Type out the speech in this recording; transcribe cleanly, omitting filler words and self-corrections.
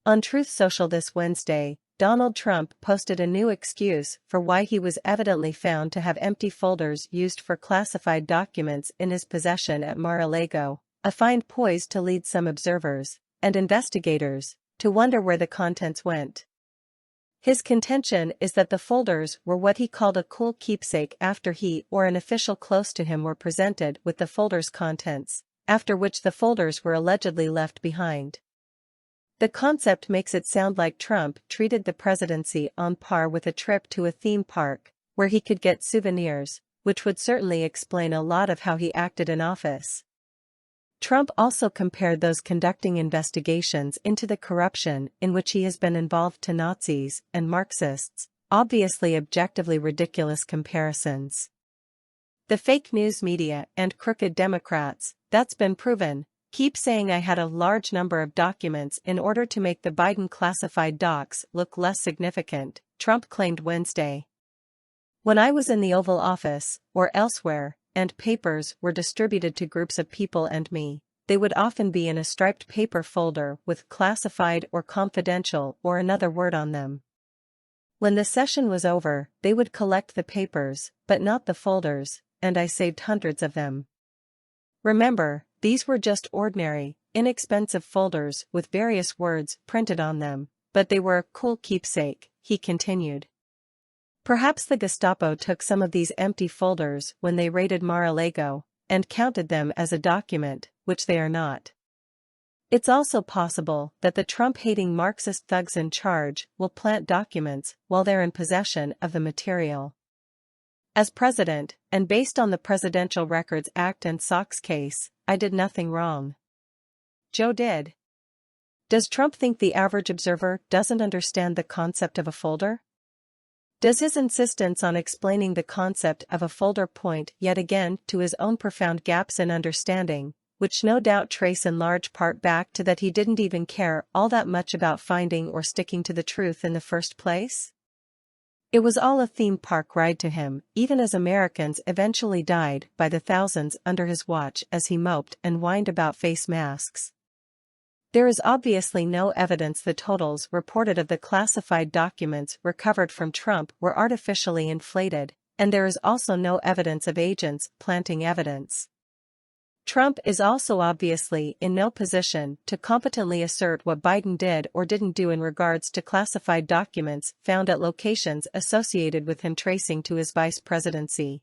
On Truth Social this Wednesday, Donald Trump posted a new excuse for why he was evidently found to have empty folders used for classified documents in his possession at Mar-a-Lago, a find poised to lead some observers and investigators to wonder where the contents went. His contention is that the folders were what he called a cool keepsake after he or an official close to him were presented with the folder's contents, after which the folders were allegedly left behind. The concept makes it sound like Trump treated the presidency on par with a trip to a theme park, where he could get souvenirs, which would certainly explain a lot of how he acted in office. Trump also compared those conducting investigations into the corruption in which he has been involved to Nazis and Marxists, obviously objectively ridiculous comparisons. The fake news media and crooked Democrats, that's been proven, keep saying I had a large number of documents in order to make the Biden classified docs look less significant, Trump claimed Wednesday. When I was in the Oval Office, or elsewhere, and papers were distributed to groups of people and me, they would often be in a striped paper folder with classified or confidential or another word on them. When the session was over, they would collect the papers, but not the folders, and I saved hundreds of them. Remember, these were just ordinary, inexpensive folders with various words printed on them, but they were a cool keepsake, he continued. Perhaps the Gestapo took some of these empty folders when they raided Mar-a-Lago, and counted them as a document, which they are not. It's also possible that the Trump-hating Marxist thugs in charge will plant documents while they're in possession of the material. As president, and based on the Presidential Records Act and Sox case, I did nothing wrong. Joe did. Does Trump think the average observer doesn't understand the concept of a folder? Does his insistence on explaining the concept of a folder point yet again to his own profound gaps in understanding, which no doubt trace in large part back to that he didn't even care all that much about finding or sticking to the truth in the first place? It was all a theme park ride to him, even as Americans eventually died by the thousands under his watch as he moped and whined about face masks. There is obviously no evidence the totals reported of the classified documents recovered from Trump were artificially inflated, and there is also no evidence of agents planting evidence. Trump is also obviously in no position to competently assert what Biden did or didn't do in regards to classified documents found at locations associated with him tracing to his vice presidency.